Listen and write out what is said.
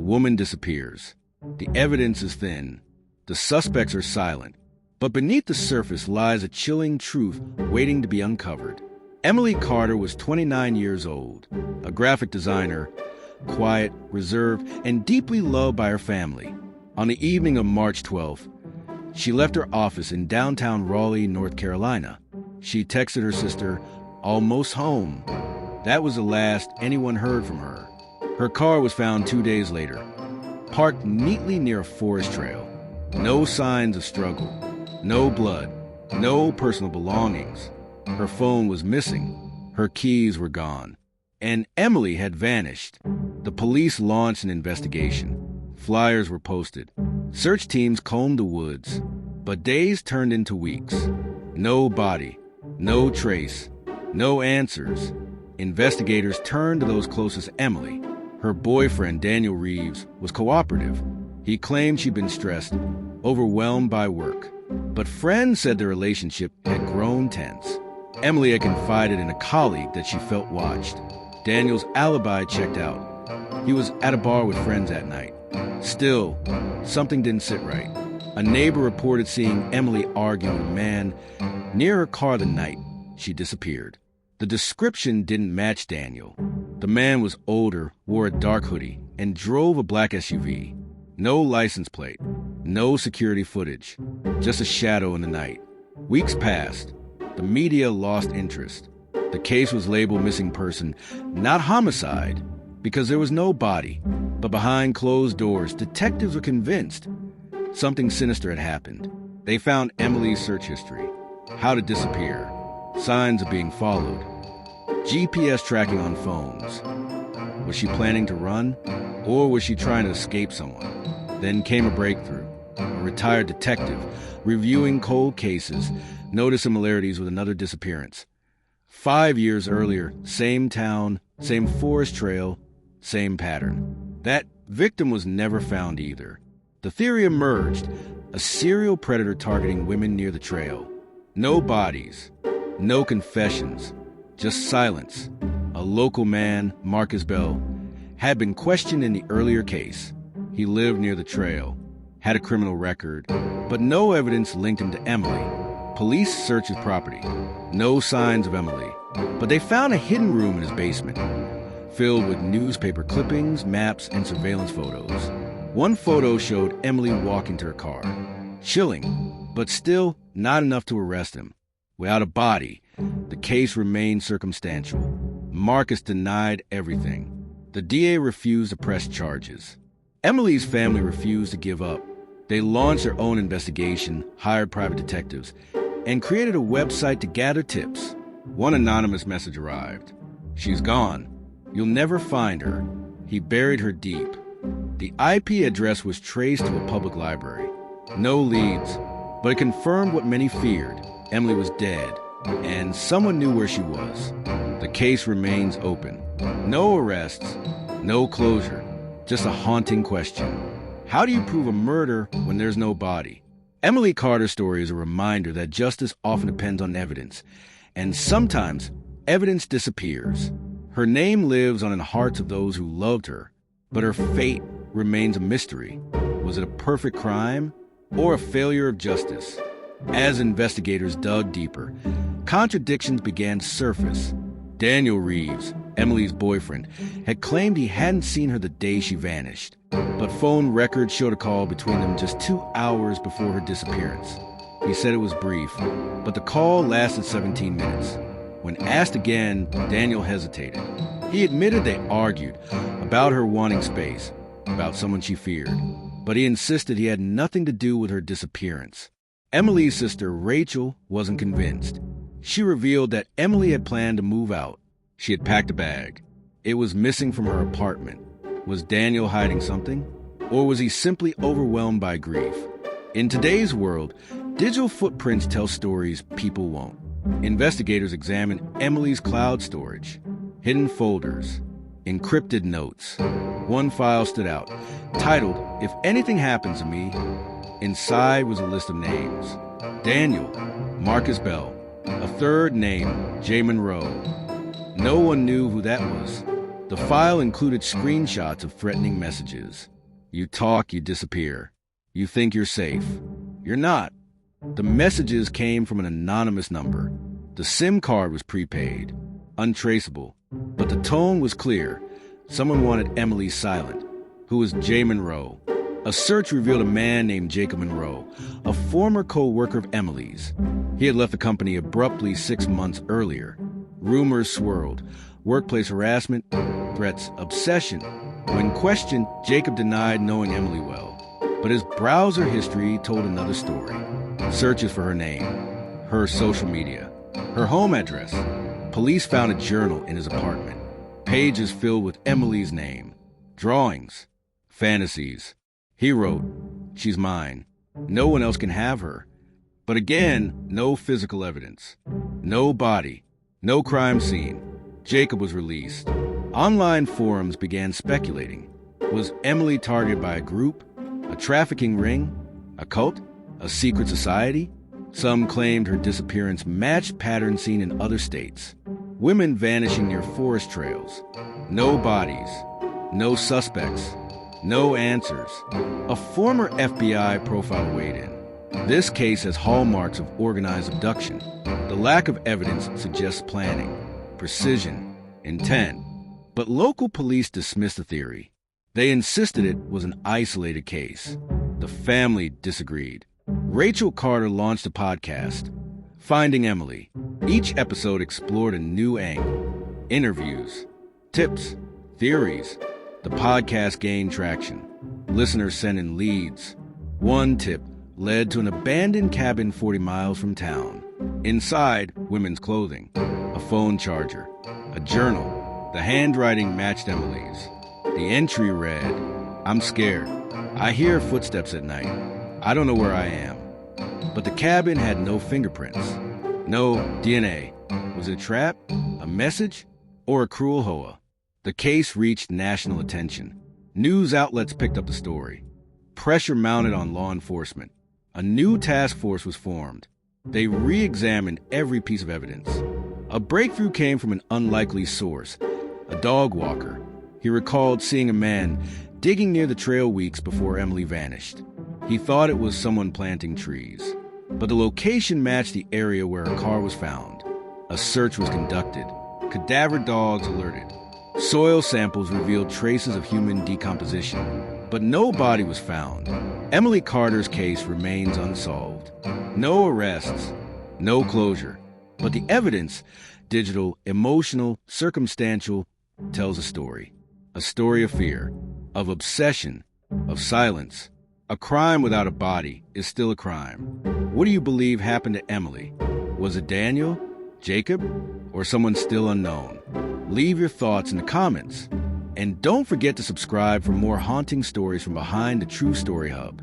woman disappears. The evidence is thin. The suspects are silent. But beneath the surface lies a chilling truth waiting to be uncovered. Emily Carter was 29 years old, a graphic designer, quiet, reserved, and deeply loved by her family. On the evening of March 12th, she left her office in downtown Raleigh, North Carolina. She texted her sister, "Almost home." That was the last anyone heard from her. Her car was found 2 days later, parked neatly near a forest trail. No signs of struggle, no blood, no personal belongings. Her phone was missing. Her keys were gone. And Emily had vanished. The police launched an investigation. Flyers were posted. Search teams combed the woods. But days turned into weeks. No body, no trace, no answers. Investigators turned to those closest to Emily. Her boyfriend, Daniel Reeves, was cooperative. He claimed she'd been stressed, overwhelmed by work. But friends said their relationship had grown tense. Emily had confided in a colleague that she felt watched. Daniel's alibi checked out. He was at a bar with friends that night. Still, something didn't sit right. A neighbor reported seeing Emily arguing with a man near her car the night she disappeared. The description didn't match Daniel. The man was older, wore a dark hoodie, and drove a black SUV. No license plate, no security footage, just a shadow in the night. Weeks passed. The media lost interest. The case was labeled missing person, not homicide, because there was no body. But behind closed doors, detectives were convinced something sinister had happened. They found Emily's search history, how to disappear, signs of being followed, GPS tracking on phones. Was she planning to run, or was she trying to escape someone? Then came a breakthrough. A retired detective, reviewing cold cases, noticed similarities with another disappearance. 5 years earlier, same town, same forest trail, same pattern. That victim was never found either. The theory emerged, a serial predator targeting women near the trail. No bodies, no confessions, just silence. A local man, Marcus Bell, had been questioned in the earlier case. He lived near the trail, had a criminal record, but no evidence linked him to Emily. Police searched his property. No signs of Emily, but they found a hidden room in his basement, filled with newspaper clippings, maps, and surveillance photos. One photo showed Emily walking to her car. Chilling, but still not enough to arrest him. Without a body, the case remained circumstantial. Marcus denied everything. The DA refused to press charges. Emily's family refused to give up. They launched their own investigation, hired private detectives, and created a website to gather tips. One anonymous message arrived. "She's gone. You'll never find her. He buried her deep." The IP address was traced to a public library. No leads, but it confirmed what many feared. Emily was dead, and someone knew where she was. The case remains open. No arrests, no closure, just a haunting question. How do you prove a murder when there's no body? Emily Carter's story is a reminder that justice often depends on evidence, and sometimes evidence disappears. Her name lives on in the hearts of those who loved her, but her fate remains a mystery. Was it a perfect crime or a failure of justice? As investigators dug deeper, contradictions began to surface. Daniel Reeves, Emily's boyfriend, had claimed he hadn't seen her the day she vanished, but phone records showed a call between them just 2 hours before her disappearance. He said it was brief, but the call lasted 17 minutes. When asked again, Daniel hesitated. He admitted they argued about her wanting space, about someone she feared, but he insisted he had nothing to do with her disappearance. Emily's sister, Rachel, wasn't convinced. She revealed that Emily had planned to move out. She had packed a bag. It was missing from her apartment. Was Daniel hiding something? Or was he simply overwhelmed by grief? In today's world, digital footprints tell stories people won't. Investigators examined Emily's cloud storage, hidden folders, encrypted notes. One file stood out, titled, "If Anything Happens to Me." Inside was a list of names. Daniel, Marcus Bell, a third name, J. Monroe. No one knew who that was. The file included screenshots of threatening messages. You talk, you disappear. You think you're safe. You're not. The messages came from an anonymous number. The SIM card was prepaid, untraceable, but the tone was clear. Someone wanted Emily silent, who was J. Monroe. A search revealed a man named Jacob Monroe, a former co-worker of Emily's. He had left the company abruptly 6 months earlier. Rumors swirled. Workplace harassment, threats, obsession. When questioned, Jacob denied knowing Emily well, but his browser history told another story. Searches for her name, her social media, her home address. Police found a journal in his apartment, pages filled with Emily's name, drawings, fantasies. He wrote, "She's mine. No one else can have her." But again, no physical evidence, no body, no crime scene. Jacob was released. Online forums began speculating. Was Emily targeted by a group, a trafficking ring, a cult, a secret society? Some claimed her disappearance matched patterns seen in other states. Women vanishing near forest trails. No bodies, no suspects, no answers. A former FBI profile weighed in. This case has hallmarks of organized abduction. The lack of evidence suggests planning, precision, intent. But local police dismissed the theory. They insisted it was an isolated case. The family disagreed. Rachel Carter launched a podcast, Finding Emily. Each episode explored a new angle. Interviews, tips, theories. The podcast gained traction. Listeners sent in leads. One tip led to an abandoned cabin 40 miles from town. Inside, women's clothing, a phone charger, a journal. The handwriting matched Emily's. The entry read, "I'm scared. I hear footsteps at night. I don't know where I am." But the cabin had no fingerprints, no DNA. Was it a trap, a message, or a cruel hoa? The case reached national attention. News outlets picked up the story. Pressure mounted on law enforcement. A new task force was formed. They re-examined every piece of evidence. A breakthrough came from an unlikely source, a dog walker. He recalled seeing a man digging near the trail weeks before Emily vanished. He thought it was someone planting trees. But the location matched the area where her car was found. A search was conducted. Cadaver dogs alerted. Soil samples revealed traces of human decomposition. But no body was found. Emily Carter's case remains unsolved. No arrests, no closure. But the evidence, digital, emotional, circumstantial, tells a story. A story of fear, of obsession, of silence. A crime without a body is still a crime. What do you believe happened to Emily? Was it Daniel, Jacob, or someone still unknown? Leave your thoughts in the comments. And don't forget to subscribe for more haunting stories from behind the True Story Hub.